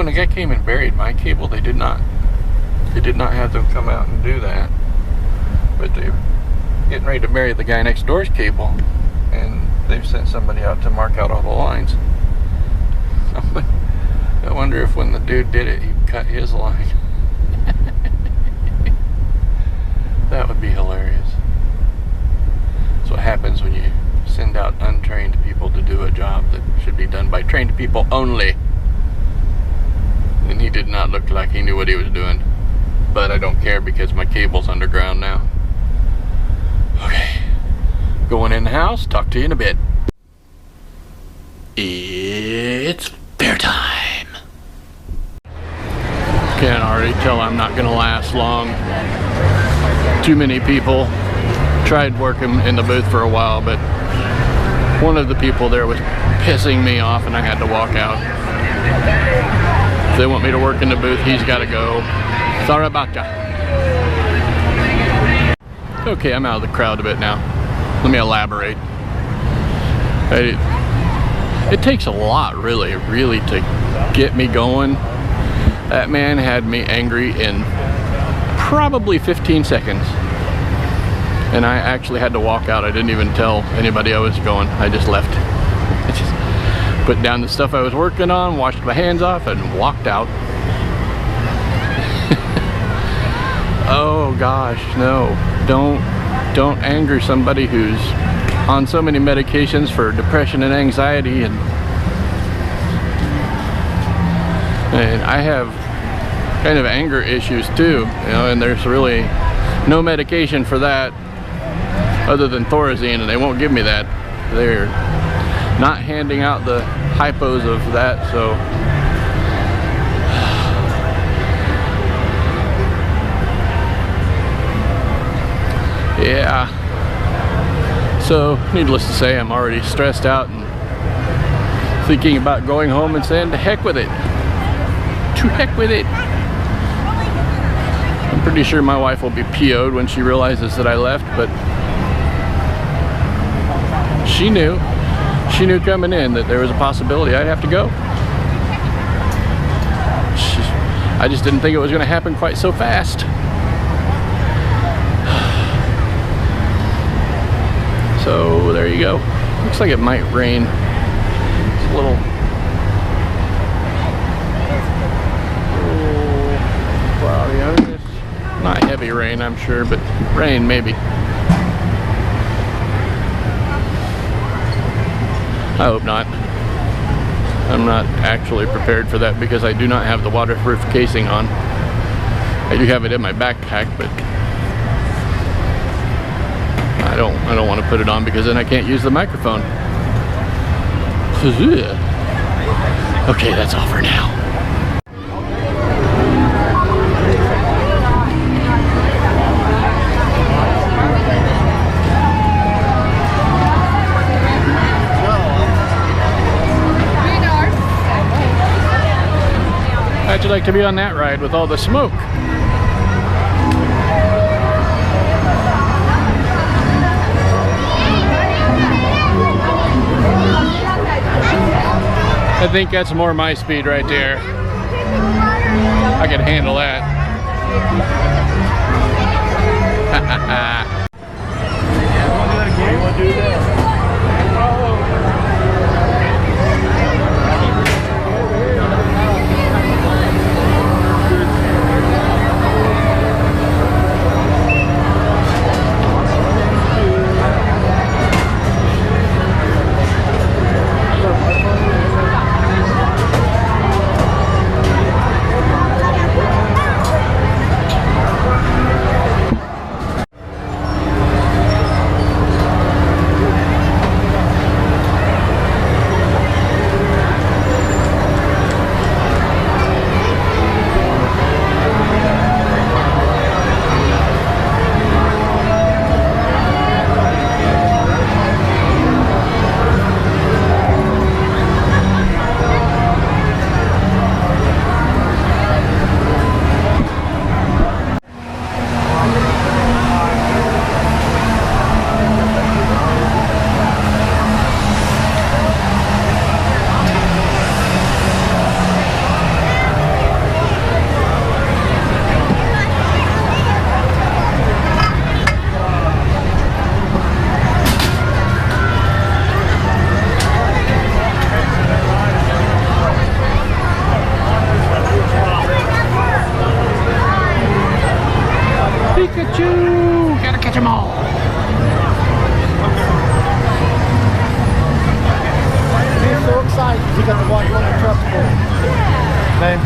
when the guy came and buried my cable, they did not have them come out and do that. But they're getting ready to bury the guy next door's cable, and they've sent somebody out to mark out all the lines. I wonder if when the dude did it, he cut his line. That would be hilarious. That's what happens when you send out untrained people to do a job that should be done by trained people only. And he did not look like he knew what he was doing. But I don't care because my cable's underground now. Okay. Going in the house. Talk to you in a bit. It's fair time. Can already tell I'm not gonna last long. Too many people. Tried working in the booth for a while, but one of the people there was pissing me off and I had to walk out. If they want me to work in the booth, he's gotta go. Sorry about ya. Okay, I'm out of the crowd a bit now. Let me elaborate. It takes a lot, really to get me going. That man had me angry in probably 15 seconds. And I actually had to walk out. I didn't even tell anybody I was going. I just left. I just put down the stuff I was working on, washed my hands off, and walked out. Oh gosh, no. Don't anger somebody who's on so many medications for depression and anxiety, and I have kind of anger issues too, you know, and there's really no medication for that other than Thorazine, and they won't give me that. They're not handing out the hypos of that, so yeah. So needless to say, I'm already stressed out and thinking about going home and saying to heck with it. To heck with it. I'm pretty sure my wife will be PO'd when she realizes that I left, but she knew coming in that there was a possibility I'd have to go. I just didn't think it was going to happen quite so fast. So there you go. Looks like it might rain. It's a little cloudy. I mean, it's not heavy rain, I'm sure, but rain maybe. I hope not. I'm not actually prepared for that because I do not have the waterproof casing on. I do have it in my backpack, but I don't want to put it on because then I can't use the microphone. Okay, that's all for now. How'd you like to be on that ride with all the smoke? I think that's more my speed right there. I can handle that. Choo! Gotta catch them all. He's so excited because he got to watch one of the trucks pull. Name?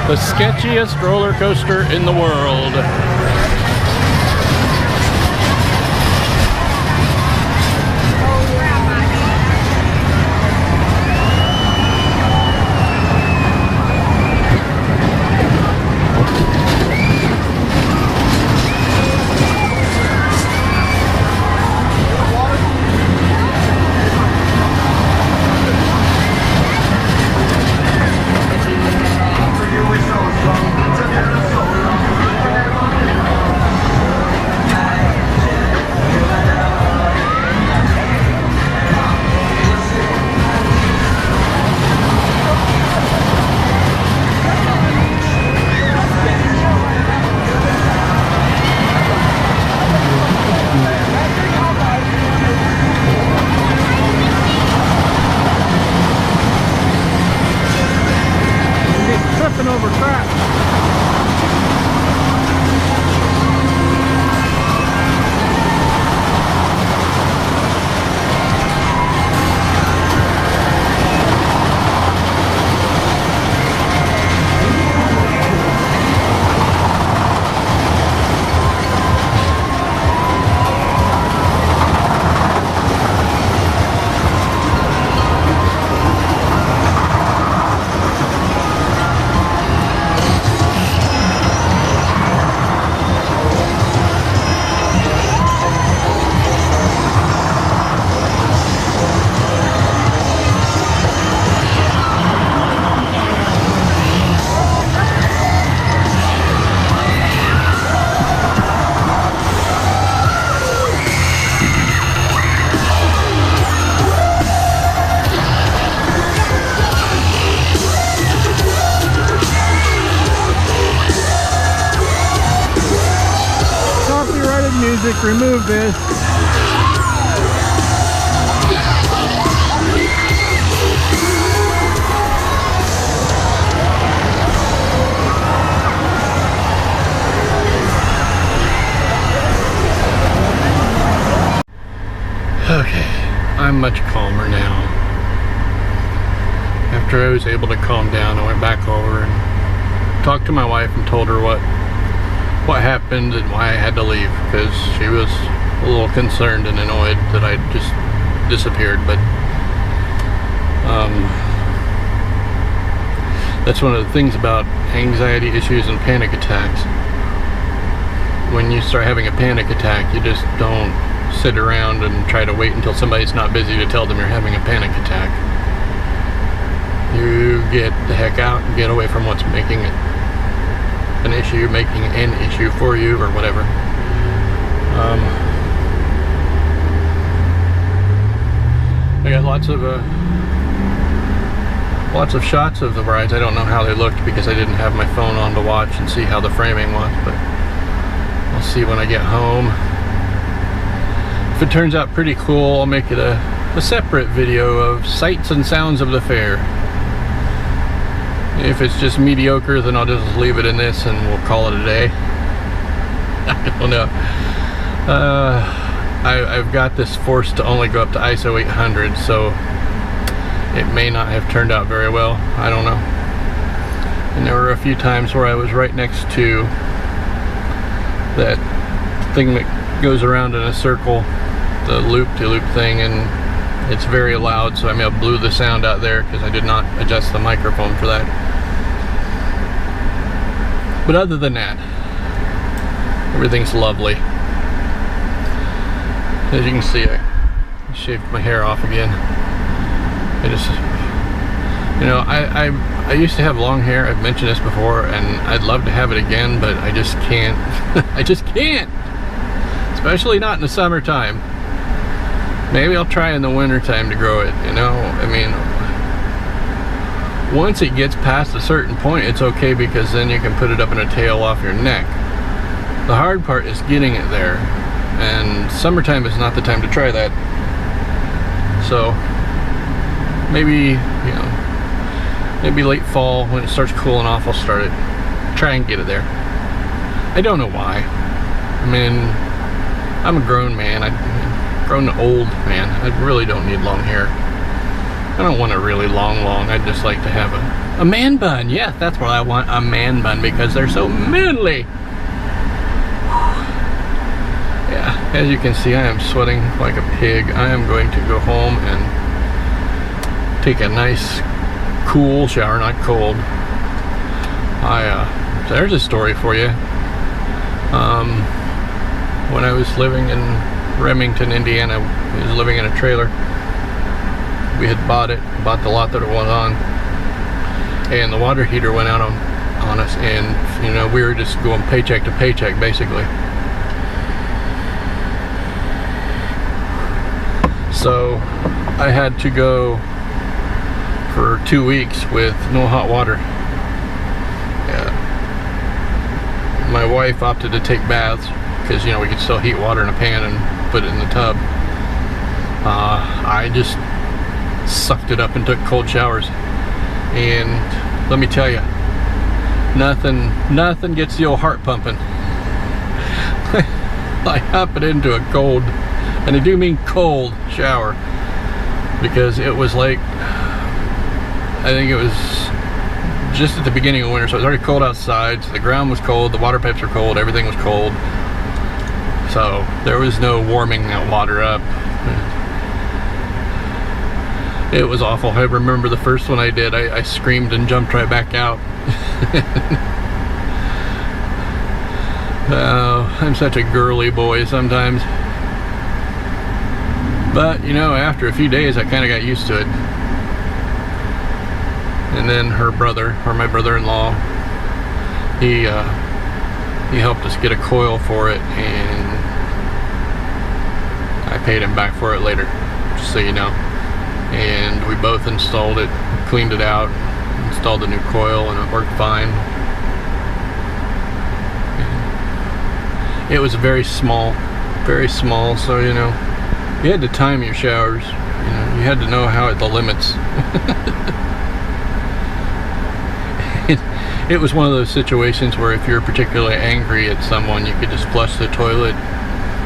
The sketchiest roller coaster in the world. Over crap. Music, remove this. Okay, I'm much calmer now. After I was able to calm down, I went back over and talked to my wife and told her what happened and why I had to leave, because she was a little concerned and annoyed that I just disappeared. But that's one of the things about anxiety issues and panic attacks. When you start having a panic attack, you just don't sit around and try to wait until somebody's not busy to tell them you're having a panic attack. You get the heck out and get away from what's making it an issue, making an issue for you, or whatever. I got lots of shots of the rides. I don't know how they looked because I didn't have my phone on to watch and see how the framing was, but I'll see when I get home. If it turns out pretty cool, I'll make it a separate video of sights and sounds of the fair. If it's just mediocre, then I'll just leave it in this and we'll call it a day. I don't know. I've got this forced to only go up to ISO 800, so it may not have turned out very well. I don't know. And there were a few times where I was right next to that thing that goes around in a circle, the loop-de-loop thing, and it's very loud, so I may have blew the sound out there because I did not adjust the microphone for that. But other than that, everything's lovely. As you can see, I shaved my hair off again. I just, you know, I used to have long hair. I've mentioned this before, and I'd love to have it again, but I just can't. I just can't. Especially not in the summertime. Maybe I'll try in the wintertime to grow it, you know? I mean, once it gets past a certain point, it's okay, because then you can put it up in a tail off your neck. The hard part is getting it there, and summertime is not the time to try that. So maybe, you know, maybe late fall when it starts cooling off, I'll start it. Try and get it there. I don't know why. I mean, I'm a grown man. I've grown old man. I really don't need long hair. I don't want a really long. I'd just like to have a man bun. Yeah, that's what I want, a man bun, because they're so manly. Yeah, as you can see, I am sweating like a pig. I am going to go home and take a nice cool shower, not cold. There's a story for you. When I was living in Remington, Indiana, I was living in a trailer. We had bought the lot that it was on, and the water heater went out on us, and you know, we were just going paycheck to paycheck basically. So I had to go for 2 weeks with no hot water. Yeah. My wife opted to take baths, because you know, we could still heat water in a pan and put it in the tub. I just sucked it up and took cold showers, and let me tell you, nothing gets the old heart pumping like hopping into a cold, and I do mean cold, shower, because it was like, I think it was just at the beginning of winter, so it was already cold outside, so the ground was cold, the water pipes were cold, everything was cold, so there was no warming that water up. It was awful. I remember the first one I did, I screamed and jumped right back out. Oh, I'm such a girly boy sometimes. But, you know, after a few days, I kind of got used to it. And then her brother, or my brother-in-law, he helped us get a coil for it, and I paid him back for it later, just so you know. And we both installed it, cleaned it out, installed the new coil, and it worked fine. And it was very small, so you know, you had to time your showers. You know, you had to know how at the limits. It was one of those situations where if you're particularly angry at someone, you could just flush the toilet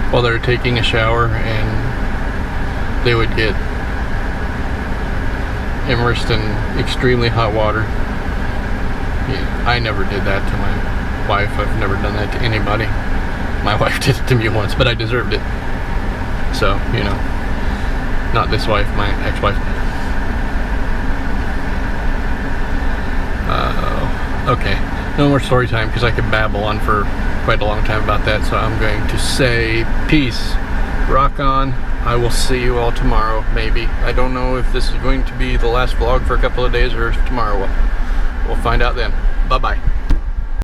while they're taking a shower, and they would get immersed in extremely hot water. Yeah, I never did that to my wife. I've never done that to anybody. My wife did it to me once, but I deserved it. So, you know, not this wife, my ex-wife. Okay, no more story time, because I could babble on for quite a long time about that, so I'm going to say peace. Rock on. I will see you all tomorrow, maybe. I don't know if this is going to be the last vlog for a couple of days, or if tomorrow we'll find out then. Bye-bye.